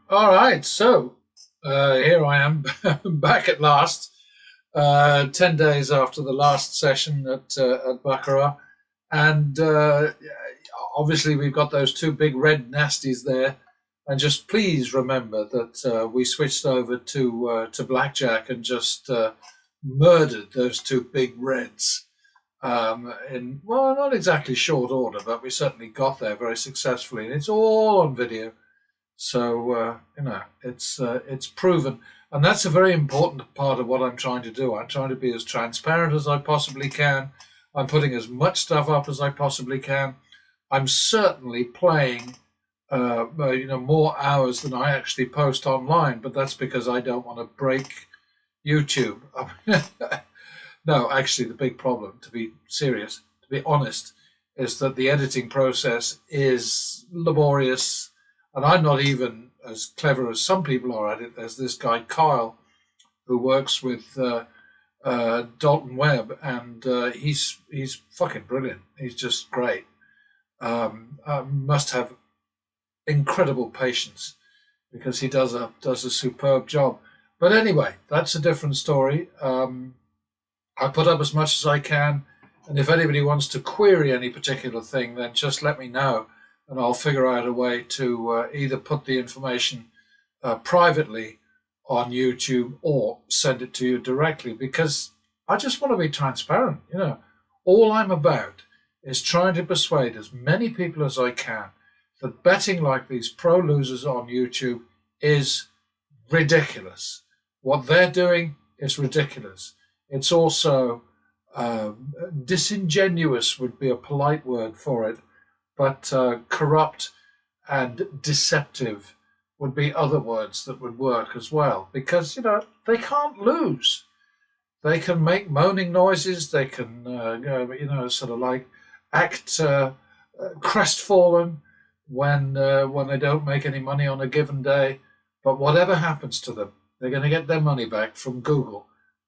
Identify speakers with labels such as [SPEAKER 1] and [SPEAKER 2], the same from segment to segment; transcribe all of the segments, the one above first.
[SPEAKER 1] All right, so here I am back at last, 10 days after the last session at baccarat. And obviously, we've got those two big red nasties there. And just please remember that we switched over to blackjack and just murdered those two big reds in, well, not exactly short order, but we certainly got there very successfully. And it's all on video. So it's proven, and that's a very important part of what I'm trying to do. I'm trying to be as transparent as I possibly can. I'm putting as much stuff up as I possibly can. I'm certainly playing, more hours than I actually post online, but that's because I don't want to break YouTube. No, actually, the big problem, to be serious, to be honest, is that the editing process is laborious, and I'm not even as clever as some people are at it. There's this guy Kyle who works with Dalton Webb, and he's fucking brilliant. He's just great. Must have incredible patience because he does a superb job. But anyway, that's a different story. I put up as much as I can, and if anybody wants to query any particular thing, then just let me know, and I'll figure out a way to either put the information privately on YouTube or send it to you directly, because I just want to be transparent. All I'm about is trying to persuade as many people as I can that betting like these pro losers on YouTube is ridiculous. What they're doing is ridiculous. It's also disingenuous, would be a polite word for it, but corrupt and deceptive would be other words that would work as well, because they can't lose. They can make moaning noises. They can sort of like act crestfallen when they don't make any money on a given day. But whatever happens to them, they're going to get their money back from Google.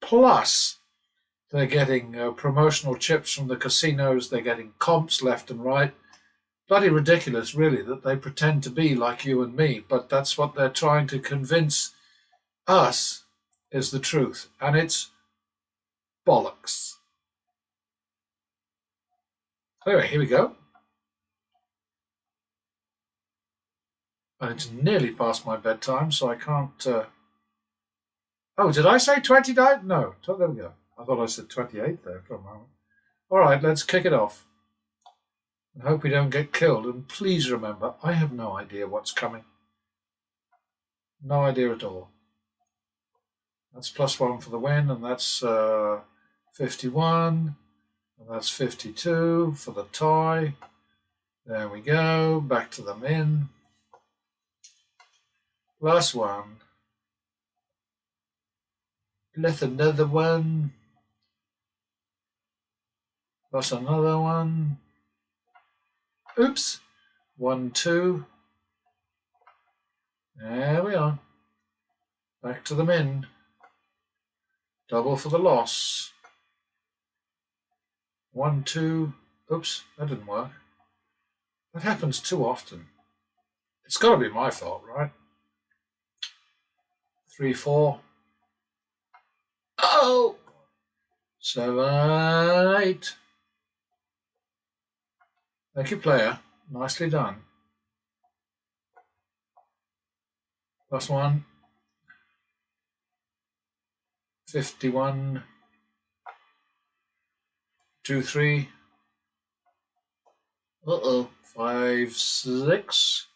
[SPEAKER 1] Plus, they're getting promotional chips from the casinos. They're getting comps left and right. Bloody ridiculous, really, that they pretend to be like you and me. But that's what they're trying to convince us is the truth. And it's bollocks. Anyway, here we go. And it's nearly past my bedtime, so I can't. Oh, did I say 29? No, there we go. I thought I said 28 there for a moment. All right, let's kick it off. And hope we don't get killed. And please remember, I have no idea what's coming. No idea at all. That's +1 for the win, and that's 51. And that's 52 for the tie. There we go. Back to the min. +1. Plus another one. Plus another one. Oops. 1, 2. There we are. Back to the min. Double for the loss. 1, 2. Oops, that didn't work. That happens too often. It's got to be my fault, right? 3, 4. Oh! 7, 8. Thank you, player. Nicely done. +1. 51. 2, 3. 5, 6.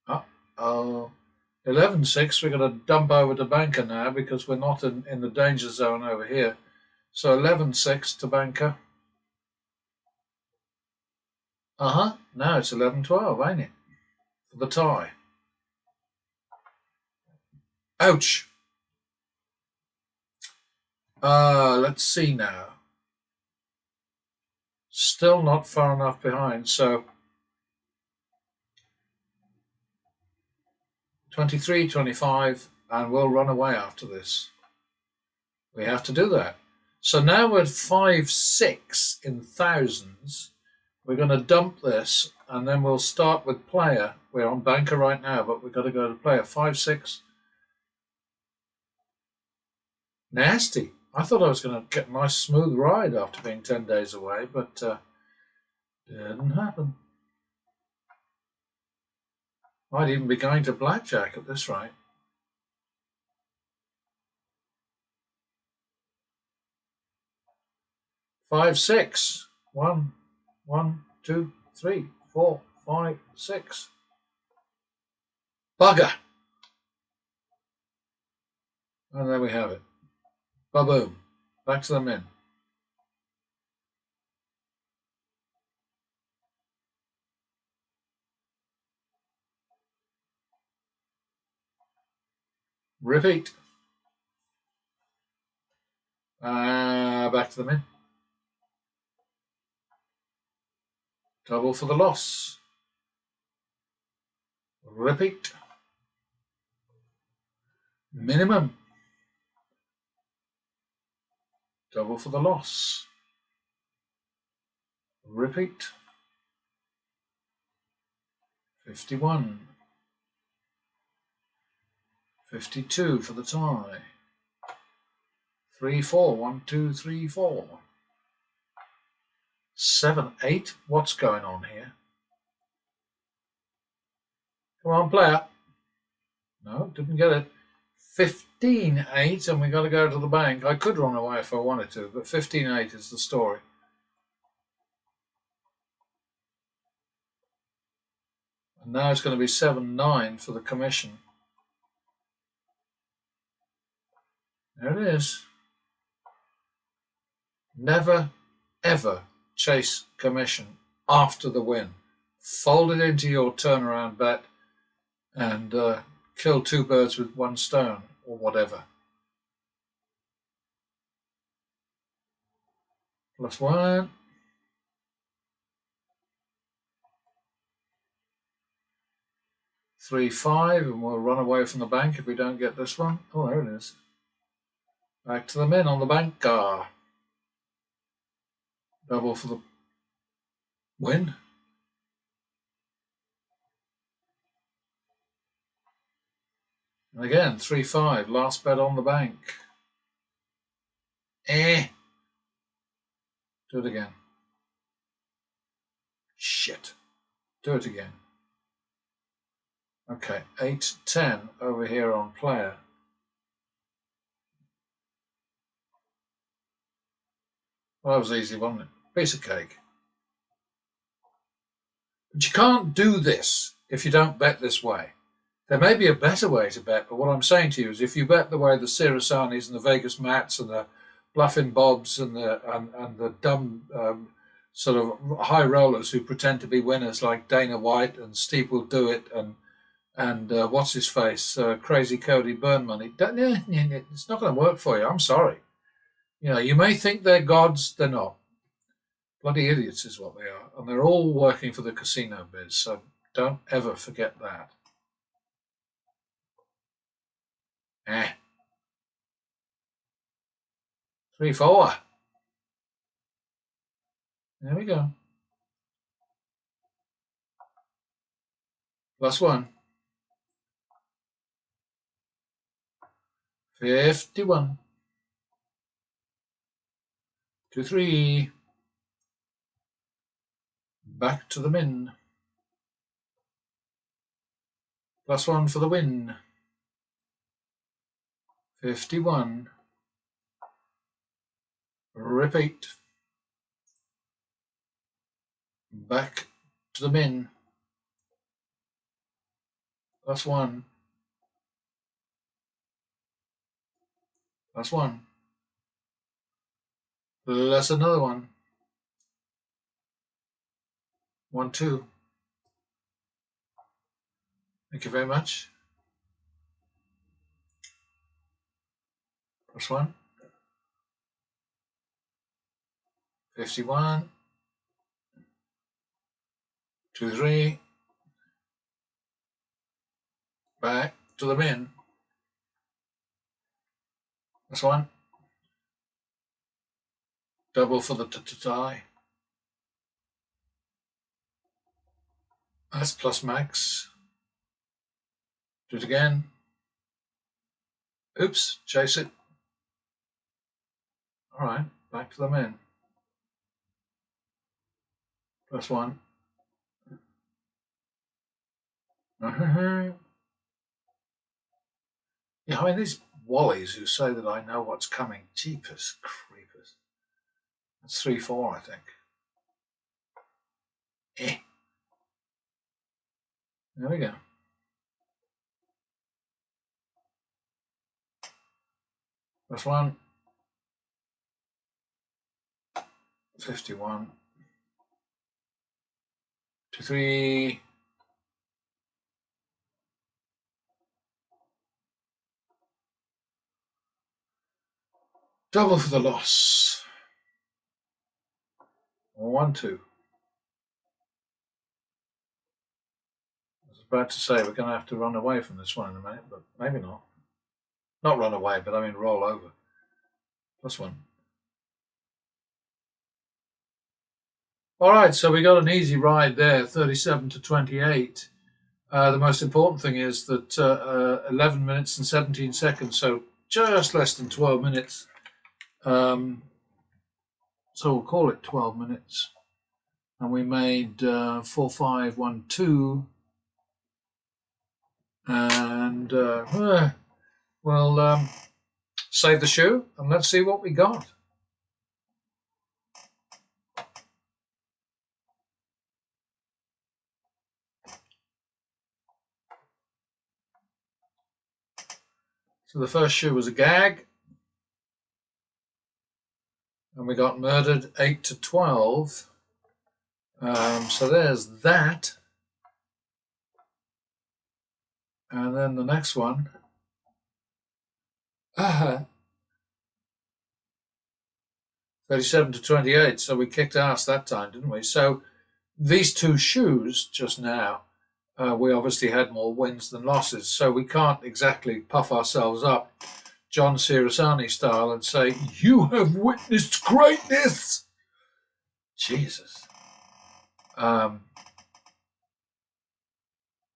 [SPEAKER 1] Uh-oh. 11, 6. We're going to dump over to banker now because we're not in the danger zone over here. So 11, 6 to banker. Now it's 11, 12, ain't it? For the tie. Ouch. Let's see now. Still not far enough behind, so 23, 25, and we'll run away after this. We have to do that. So now we're at 5, 6 in thousands, We're going to dump this, and then we'll start with player. We're on banker right now, but we've got to go to player. 5-6. Nasty. I thought I was going to get a nice smooth ride after being 10 days away, but didn't happen. Might even be going to blackjack at this rate. 5-6. 1, 1, 2, 3, 4, 5, 6. Bugger. And there we have it. Ba-boom. Back to the min. Repeat. Back to the min. Double for the loss. Repeat. Minimum. Double for the loss. Repeat. 51. 52 for the tie. 3, 4. 1, 2, 3, 4. 7, 8. What's going on here? Come on, player. No, didn't get it. 15-8, and we got to go to the bank. I could run away if I wanted to, but 15-8 is the story. And now it's going to be 7-9 for the commission. There it is. Never, ever chase commission after the win. Fold it into your turnaround bet and kill 2 birds with 1 stone or whatever. +1. Three, 5, and we'll run away from the bank if we don't get this one. Oh, there it is. Back to the min on the bank car. Double for the win. And again, 3, 5. Last bet on the bank. Do it again. Shit. Do it again. Okay, 8, 10 over here on player. Well, that was easy, wasn't it? Piece of cake. But you can't do this if you don't bet this way. There may be a better way to bet, but what I'm saying to you is if you bet the way the Sirisanis and the Vegas Mats and the Bluffin' Bobs and the dumb sort of high rollers who pretend to be winners like Dana White and Steve Will Do It and what's his face, Crazy Cody Burn Money, it's not going to work for you. I'm sorry. You know, you may think they're gods, they're not. Bloody idiots is what they are, and they're all working for the casino biz. So don't ever forget that. 3, 4. There we go. +1. 51. 2, 3. Back to the min. +1 for the win. 51. Repeat. Back to the min. +1. +1. Plus another one. 1, 2. Thank you very much. +1. 51. 2, 3. Back to the min. +1. Double for the tie. That's plus max. Do it again. Oops, chase it. All right, back to the min. Plus one. Yeah, I mean, these wallies who say that I know what's coming, jeepers creepers. That's 3-4, I think. There we go. Plus one. 51. 2, 3. Double for the loss. 1, 2. I was about to say we're going to have to run away from this one in a minute, but maybe not. Not run away, but I mean roll over. Plus one. All right, so we got an easy ride there, 37 to 28. The most important thing is that 11 minutes and 17 seconds, so just less than 12 minutes. So we'll call it 12 minutes. And we made 4, 5, 1, 2. And we'll save the shoe and let's see what we got. So the first shoe was a GAG. And we got murdered 8 to 12. So there's that. And then the next one. 37 to 28. So we kicked ass that time, didn't we? So these two shoes just now, we obviously had more wins than losses. So we can't exactly puff ourselves up John Sirasani style and say, you have witnessed greatness. Jesus.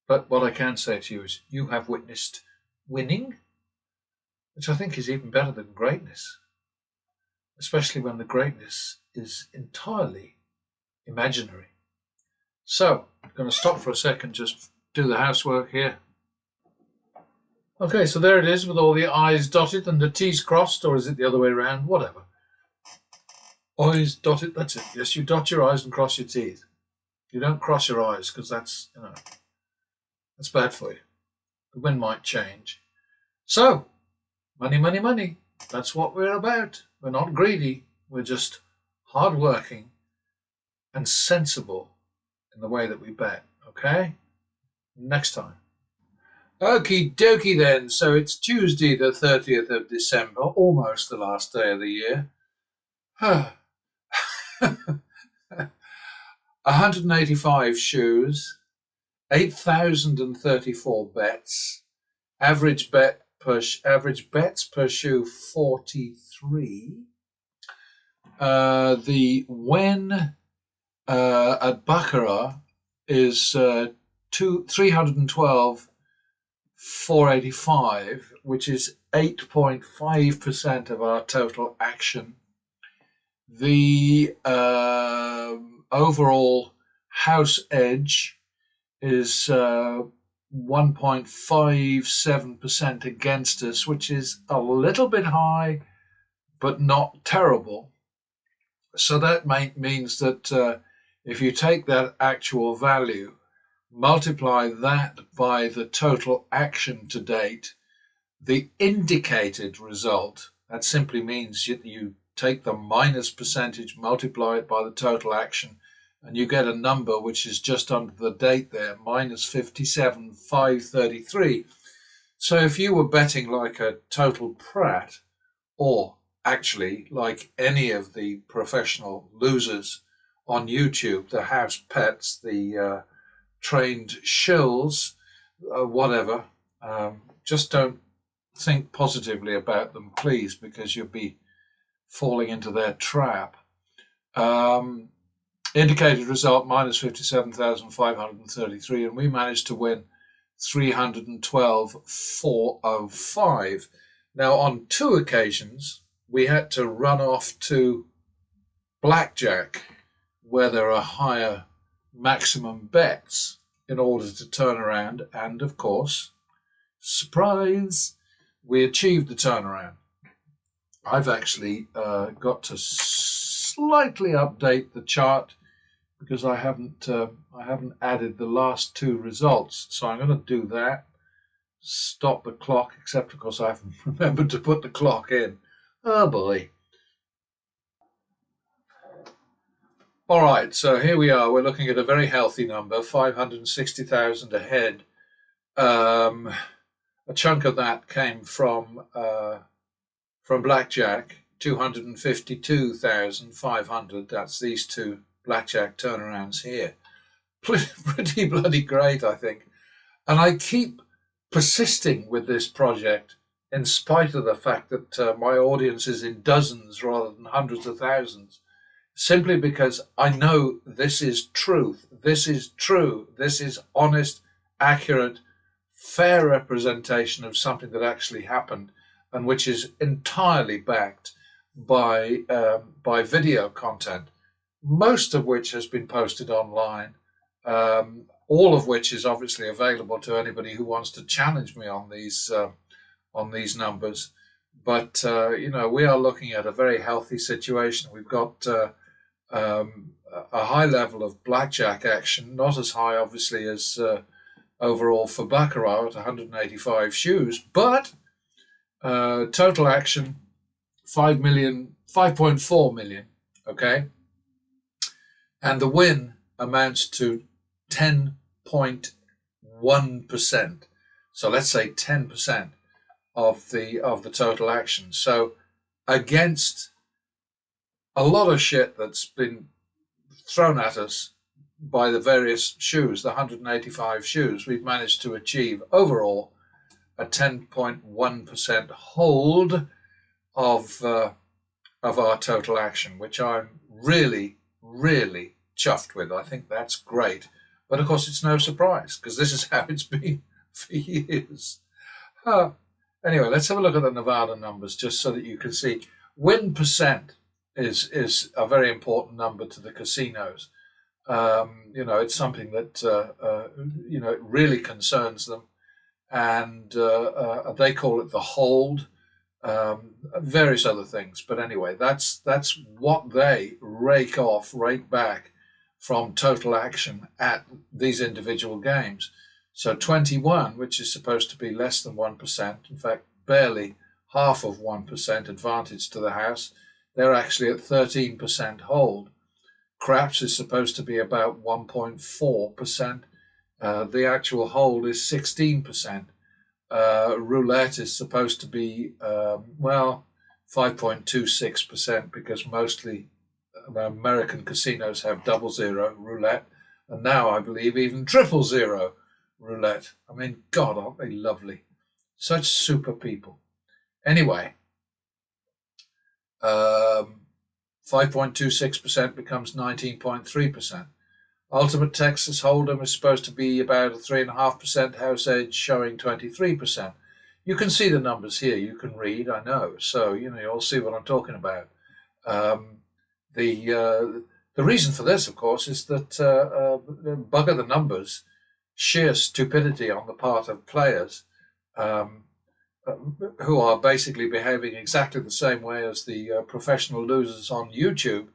[SPEAKER 1] But what I can say to you is you have witnessed winning, which I think is even better than greatness, especially when the greatness is entirely imaginary. So I'm going to stop for a second, just do the housework here. Okay, so there it is with all the I's dotted and the T's crossed, or is it the other way around? Whatever. I's dotted, that's it. Yes, you dot your I's and cross your T's. You don't cross your I's because that's, that's bad for you. The wind might change. So, money, money, money. That's what we're about. We're not greedy. We're just hardworking and sensible in the way that we bet. Okay? Next time. Okie dokie then. So it's Tuesday the 30th of December, almost the last day of the year. 185 shoes, 8,034 bets, average bets per shoe 43. The win at baccarat is 312 485, which is 8.5% of our total action. The overall house edge is 1.57% against us, which is a little bit high, but not terrible. So that means that if you take that actual value, multiply that by the total action to date, the indicated result, that simply means you take the minus percentage, multiply it by the total action, and you get a number which is just under the date there, minus 57,533. So if you were betting like a total prat, or actually like any of the professional losers on YouTube, the house pets, the trained shills, whatever, just don't think positively about them, please, because you'll be falling into their trap. Indicated result minus 57,533, and we managed to win 312,405. Now, on 2 occasions, we had to run off to blackjack, where there are higher maximum bets, in order to turn around. And of course, surprise, we achieved the turnaround. I've actually got to slightly update the chart because I haven't added the last 2 results. So I'm going to do that. Stop the clock, except of course I haven't remembered to put the clock in. Oh boy. All right, so here we are. We're looking at a very healthy number, 560,000 ahead. A chunk of that came from blackjack, 252,500. That's these 2 blackjack turnarounds here. Pretty bloody great, I think. And I keep persisting with this project in spite of the fact that my audience is in dozens rather than hundreds of thousands. Simply because I know this is truth, this is true, this is honest, accurate, fair representation of something that actually happened, and which is entirely backed by video content, most of which has been posted online, all of which is obviously available to anybody who wants to challenge me on these numbers. But we are looking at a very healthy situation. We've got a high level of blackjack action, not as high obviously as overall for baccarat at 185 shoes, but total action 5.4 million, okay, and the win amounts to 10.1%. So let's say 10% of the total action. So against a lot of shit that's been thrown at us by the various shoes, the 185 shoes, we've managed to achieve overall a 10.1% hold of our total action, which I'm really, really chuffed with. I think that's great. But of course, it's no surprise because this is how it's been for years. Anyway, let's have a look at the Nevada numbers just so that you can see. Win percent is a very important number to the casinos. It's something that it really concerns them, and they call it the hold, various other things. But anyway, that's what they rake back from total action at these individual games. So 21, which is supposed to be less than 1%, in fact, barely half of 1% advantage to the house, they're actually at 13% hold. Craps is supposed to be about 1.4%. The actual hold is 16%. Roulette is supposed to be, 5.26%, because mostly American casinos have 00 roulette, and now I believe even 000 roulette. I mean, God, aren't they lovely? Such super people. Anyway, 5.26% becomes 19.3%. Ultimate Texas Hold'em is supposed to be about a 3.5% house edge, showing 23%. You can see the numbers here. You can read, I know. So, you'll see what I'm talking about. The reason for this, of course, is that bugger the numbers, sheer stupidity on the part of players who are basically behaving exactly the same way as the professional losers on YouTube,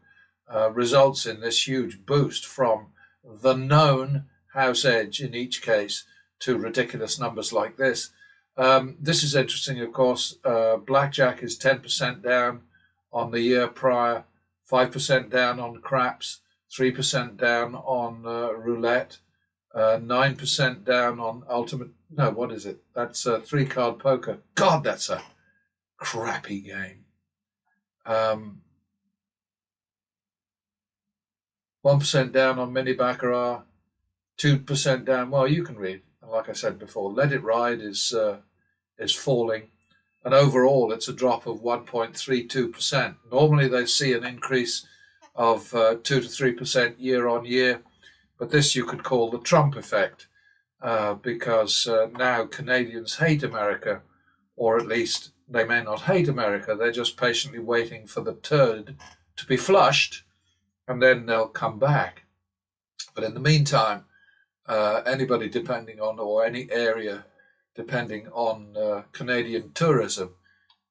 [SPEAKER 1] results in this huge boost from the known house edge in each case to ridiculous numbers like this. This is interesting, of course. Blackjack is 10% down on the year prior, 5% down on craps, 3% down on roulette, 9% down on ultimate. No, what is it? That's 3-card poker. God, that's a crappy game. 1% down on mini baccarat, 2% down. Well, you can read. Like I said before, Let It Ride is falling, and overall it's a drop of 1.32%. Normally they see an increase of 2 to 3% year on year. But this you could call the Trump effect, because now Canadians hate America, or at least they may not hate America. They're just patiently waiting for the turd to be flushed, and then they'll come back. But in the meantime, anybody depending on, or any area depending on Canadian tourism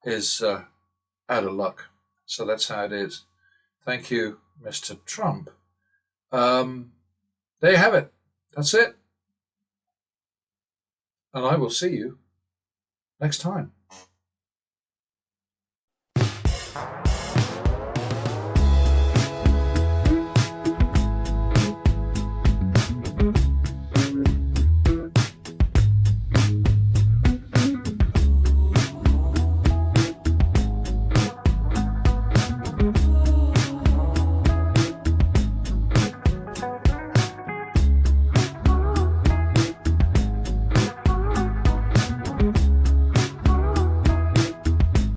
[SPEAKER 1] is out of luck. So that's how it is. Thank you, Mr. Trump. There you have it. That's it. And I will see you next time.